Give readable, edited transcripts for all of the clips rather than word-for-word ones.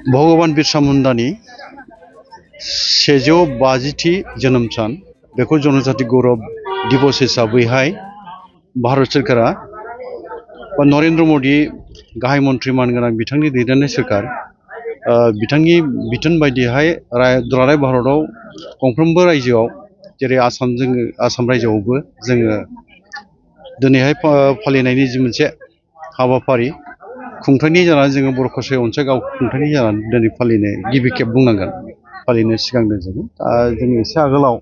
भगवान बिरसा मुंडानि 150थि जोनोम सान बेखौ जनजाति गौरब दिवस हिसाबैहाय भारत सरकारा बा नरेंद्र मोदी गाहाय मन्त्रि मानगोनां बिथांनि दैदेननाय सरकार बिथांनि बिथोन बायदिहाय दुलाराय भारताव गंफ्रोमबो रायजोआव जेरै आसाम रायजोआवबो जोङो दिनैहाय फालिनायनि जि मोनसे हाबाफारि खुंथायनि जानानै जोङो बर' खसाय अनसाय गाव खुंथायनि जानानै दिनै फालिनो गिबि खेब बुंनांगोन फालिनो सिगांदों जोङो जों एसे आगोलाव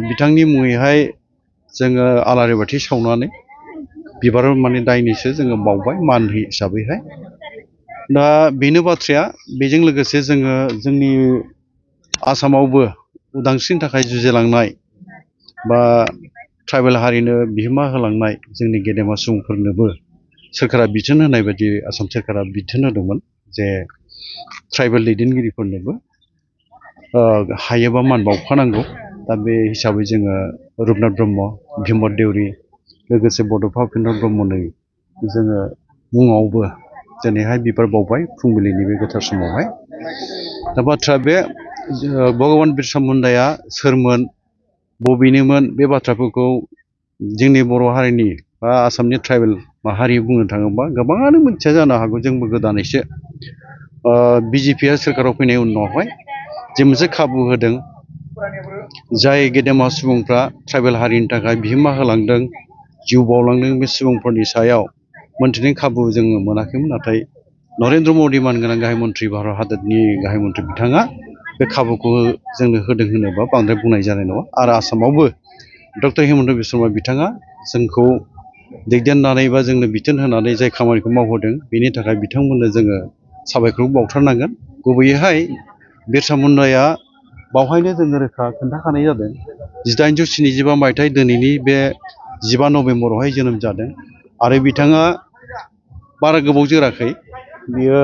बिथांनि मुङैहाय जोङो आलारि बाथि सावनानै बिबार माने दायनैसो जोङो बावबाय मान हिसाबैहाय दा बेनो बाथ्राया बेजों लोगोसे जोङो जोंनि आसामावबो उदांस्रिनि थाखाय जुजिलांनाय बा ट्राइबेल हारिनो बिहोमा होलांनाय जोंनि गेदेमा सुबुंफोरनोबो सोरखारा बिथोन होनाय बायदि आसाम सोरखारा बिथोन होदोंमोन जे ट्राइबेल दैदेनगिरिफोरनोबो हायोबा मान बावखानांगौ दा बे हिसाबै जोङो रुपनाथ ब्रह्म भीमद देउरि लोगोसे बड'फा उपेन्द्र ब्रह्मनो जोङो मुङावबो दिनैहाय बिबार बावबाय फुंबिलिनि बे गोथार समावहाय दा बाथ्रा बे भगवान बिरसा मुंडाया सोरमोन बबेनिमोन बे बाथ्राफोरखौ जोंनि बर' हारिनि बा आसामनि ट्राइबेल माहारि बुंनो थाङोबा गोबाङानो मिथिया जानो हागौ जोंबो गोदानैसो बिजेपिआ सोरखाराव फैनाय उनावहाय जे मोनसे खाबु होदों जाय गेदेमा सुबुंफ्रा ट्राइबेल हारिनि थाखाय बिहोमा होलांदों जिउ बावलांदों बे सुबुंफोरनि सायाव मोनथिनाय खाबु जोङो मोनाखैमोन नाथाय नरेंद्र मोदी मानगोनां गाहाय मन्त्रि भारत हादरनि गाहाय मन्त्रि बिथाङा बे खाबुखौ जोंनो होदों होनोबा बांद्राय बुंनाय जानाय नङा आरो आसामावबो डक्टर हिमन्त बिश्व शर्मा बिथाङा जोंखौ दैदेननानै बा जोंनो बिथोन होनानै जाय खामानिखौ मावहोदों बेनि थाखाय बिथांमोननो जोङो साबायखर बावथारनांगोन गुबैयैहाय बिरसा मुंडाया बावहायनो जोङो रोखा खोन्थाखानाय जादों 1875 मायथाइ दिनैनि बे 15 नभेम्बरावहाय जोनोम जादों आरो बिथाङा बारा गोबाव जोराखै बियो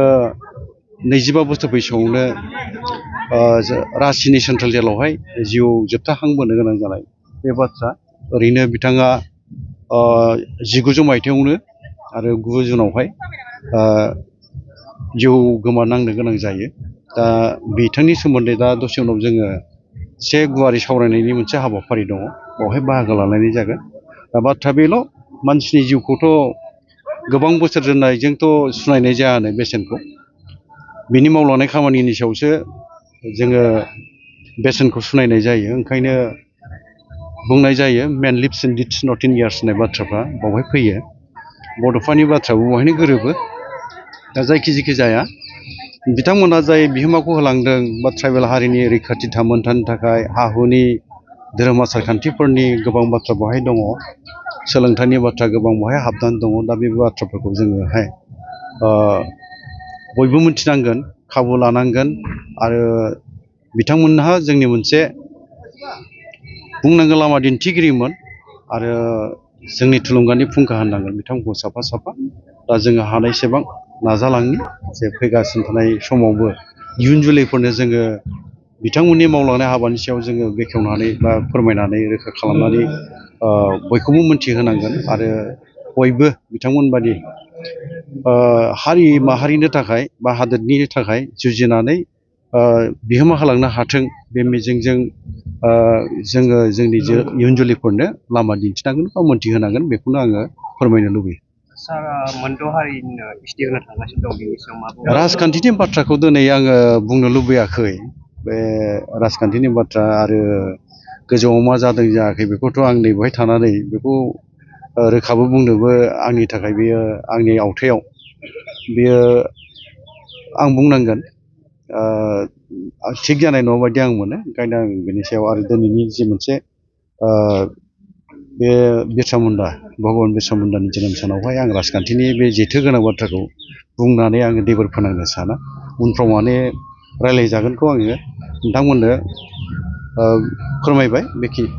25 बोसोर बैसोआवनो रांचीनि सेन्ट्रेल जेलावहाय जिउ जोबथाहांबोनो गोनां जानाय बे बाथ्रा ओरैनो बिथाङा 1900 मायथाइयावनो आरो 9 जुनावहाय जिउ गोमानांनो गोनां जायो दा बिथांनि सोमोन्दै दा दसे उनाव जोङो एसे गुवारै सावरायनायनि मोनसे हाबाफारि दङ बावहाय बाहागो लानाय जागोन दा बाथ्रा बेल' मानसिनि जिउखौथ' गोबां बोसोर दोननायजोंथ' सुनायनाय जायानो बेसेनखौ बिनि मावलांनाय खामानिनि सायावसो जोङो बेसेनखौ सुनायनाय जायो ओंखायनो बुंनाय जायो मेन lives in डिड्स not in years होननाय बाथ्राफ्रा बावहाय फैयो बड'फानि बाथ्राबो बावहायनो गोरोबो दा जायखि जाया बिथांमोना जाय बिहोमाखौ होलांदों बा ट्राइबेल हारिनि रैखाथि मोनथानो थाखाय हा हुनि धोरोम आसार खान्थिफोरनि गोबां बाथ्रा बेवहाय दङ सोलोंथाइनि बाथ्रा गोबां बेवहाय हाबनानै दङ दा बे बाथ्राफोरखौ जोङोहाय बयबो मिथिनांगोन खाबु लानांगोन आरो बिथांमोनहा जोंनि मोनसे बुंनांगोन लामा दिन्थिगिरिमोन आरो जोंनि थुलुंगानि फुंखा होननांगोन बिथांमोनखौ साफा दा जोङो हानायसेबां नाजालांनि जे फैगासिनो थानाय समावबो इयुन जोलैफोरनो जोङो बिथांमोननि मावलांनाय हाबानि सायाव जोङो बेखेवनानै बा फोरमायनानै रोखा खालामनानै बयखौबो मोनथिहोनांगोन आरो बयबो बिथांमोन बादि हारि माहारिनि थाखाय बा हादोरनि थाखाय जुजिनानै बिहोमा होलांनो हाथों बे मिजिंजों जोङो जोंनि इयुन जोलैफोरनो लामा दिन्थिनांगोन बा मोनथिहोनांगोन बेखौनो आङो फोरमायनो लुबैयो सार मोनद' हारिनो इस्टि होनो थांगासिनो दं बेनि सायाव मा बुङो राजखान्थिनि बाथ्राखौ दिनै आङो बुंनो लुबैयाखै बे राजखान्थिनि बाथ्रा आरो गोजौआव मा जादों जायाखै बेखौथ' आं नैबेहाय थानानै बेखौ रोखाबो बुंनोबो आंनि थाखाय बेयो आंनि आवथायाव बेयो आं बुंनांगोन थिग जानाय नङा बायदि आं मोनो ओंखायनो आं बेनि सायाव आरो दिनैनि जि मोनसे बे बिरसा मुंडा भगवान बिरसा मुंडानि जोनोम सानावहाय आं राजखान्थिनि बे जेथो गोनां बाथ्राखौ बुंनानै आङो दैबर फोनांनो साना उनफ्राव माने रायज्लायजागोनखौ आङो नोंथांमोननो फोरमायबाय बेखिनि